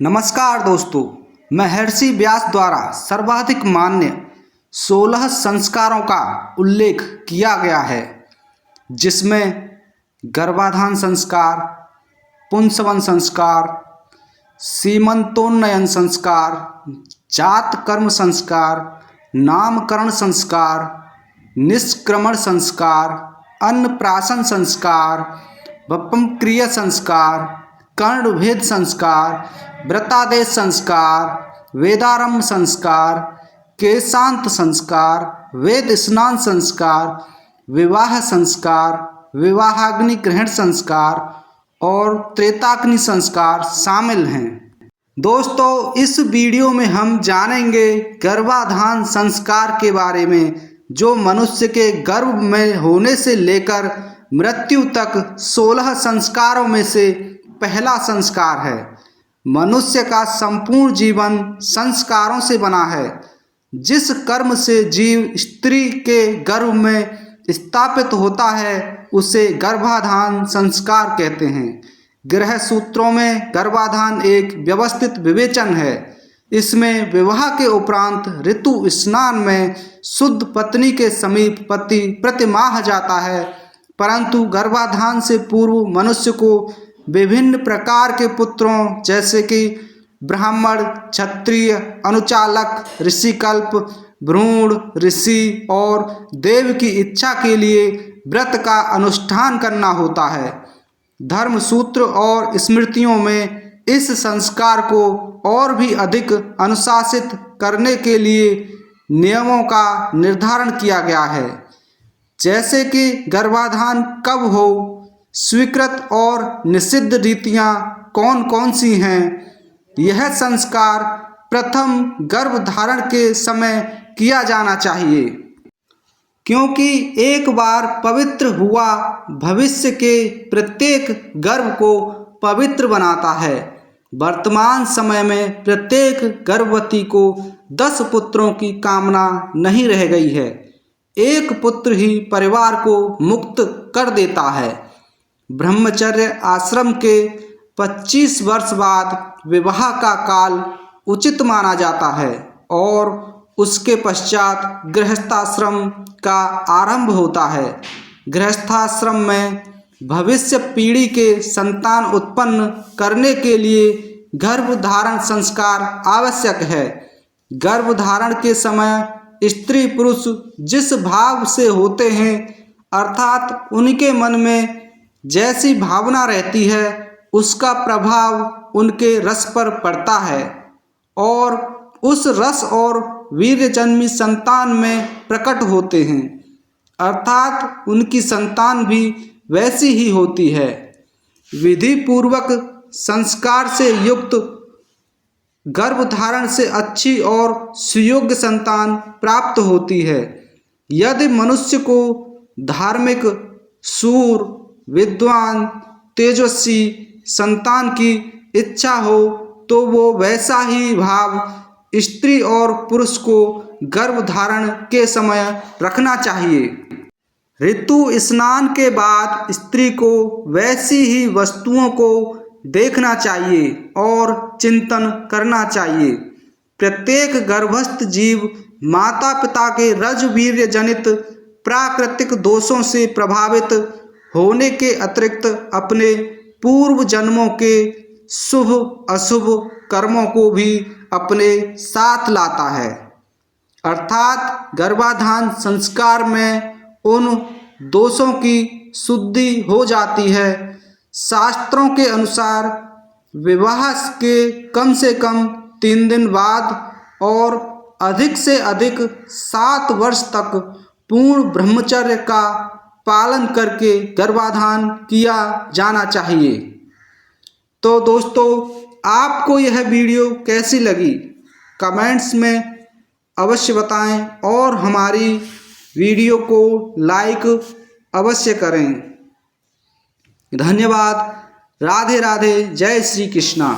नमस्कार दोस्तों, महर्षि व्यास द्वारा सर्वाधिक मान्य 16 संस्कारों का उल्लेख किया गया है, जिसमें गर्भाधान संस्कार, पुंसवन संस्कार, सीमंतोन्नयन संस्कार, जात कर्म संस्कार, नामकरण संस्कार, निष्क्रमण संस्कार, अन्नप्राशन संस्कार, वपमक्रिय संस्कार, कर्णभेद संस्कार, व्रतादेश संस्कार, वेदारंभ संस्कार, केशांत संस्कार, वेद स्नान संस्कार, विवाह संस्कार, विवाहाग्नि ग्रहण संस्कार और त्रेताग्नि संस्कार शामिल हैं। दोस्तों, इस वीडियो में हम जानेंगे गर्भाधान संस्कार के बारे में, जो मनुष्य के गर्भ में होने से लेकर मृत्यु तक 16 संस्कारों में से पहला संस्कार है। मनुष्य का संपूर्ण जीवन संस्कारों से बना है। जिस कर्म से जीव स्त्री के गर्भ में स्थापित होता है उसे गर्भाधान संस्कार कहते हैं। गृह सूत्रों में गर्भाधान एक व्यवस्थित विवेचन है। इसमें विवाह के उपरांत ऋतु स्नान में शुद्ध पत्नी के समीप पति प्रतिमाह जाता है, परंतु गर्भाधान से पूर्व मनुष्य को विभिन्न प्रकार के पुत्रों जैसे कि ब्राह्मण, क्षत्रिय, अनुचालक, ऋषिकल्प, भ्रूण, ऋषि और देव की इच्छा के लिए व्रत का अनुष्ठान करना होता है। धर्म सूत्र और स्मृतियों में इस संस्कार को और भी अधिक अनुशासित करने के लिए नियमों का निर्धारण किया गया है, जैसे कि गर्भाधान कब हो, स्वीकृत और निषिद्ध रीतियां कौन कौन सी हैं। यह संस्कार प्रथम गर्भधारण के समय किया जाना चाहिए, क्योंकि एक बार पवित्र हुआ भविष्य के प्रत्येक गर्भ को पवित्र बनाता है। वर्तमान समय में प्रत्येक गर्भवती को 10 पुत्रों की कामना नहीं रह गई है। एक पुत्र ही परिवार को मुक्त कर देता है। ब्रह्मचर्य आश्रम के 25 वर्ष बाद विवाह का काल उचित माना जाता है और उसके पश्चात गृहस्थाश्रम का आरंभ होता है। गृहस्थाश्रम में भविष्य पीढ़ी के संतान उत्पन्न करने के लिए गर्भधारण संस्कार आवश्यक है। गर्भधारण के समय स्त्री पुरुष जिस भाव से होते हैं, अर्थात उनके मन में जैसी भावना रहती है, उसका प्रभाव उनके रस पर पड़ता है और उस रस और वीर्यजन्मी संतान में प्रकट होते हैं, अर्थात उनकी संतान भी वैसी ही होती है। विधि पूर्वक संस्कार से युक्त गर्भधारण से अच्छी और सुयोग्य संतान प्राप्त होती है। यदि मनुष्य को धार्मिक, शूर, विद्वान, तेजस्वी संतान की इच्छा हो तो वो वैसा ही भाव स्त्री और पुरुष को गर्भधारण के समय रखना चाहिए। ऋतु स्नान के बाद स्त्री को वैसी ही वस्तुओं को देखना चाहिए और चिंतन करना चाहिए। प्रत्येक गर्भस्थ जीव माता पिता के रजवीर्य जनित प्राकृतिक दोषों से प्रभावित होने के अतिरिक्त अपने पूर्व जन्मों के शुभ अशुभ कर्मों को भी अपने साथ लाता है। अर्थात गर्भाधान संस्कार में उन दोषों की शुद्धि हो जाती है। शास्त्रों के अनुसार विवाह के कम से कम 3 दिन बाद और अधिक से अधिक 7 वर्ष तक पूर्ण ब्रह्मचर्य का पालन करके गर्भाधान किया जाना चाहिए। तो दोस्तों, आपको यह वीडियो कैसी लगी कमेंट्स में अवश्य बताएं और हमारी वीडियो को लाइक अवश्य करें। धन्यवाद। राधे राधे। जय श्री कृष्णा।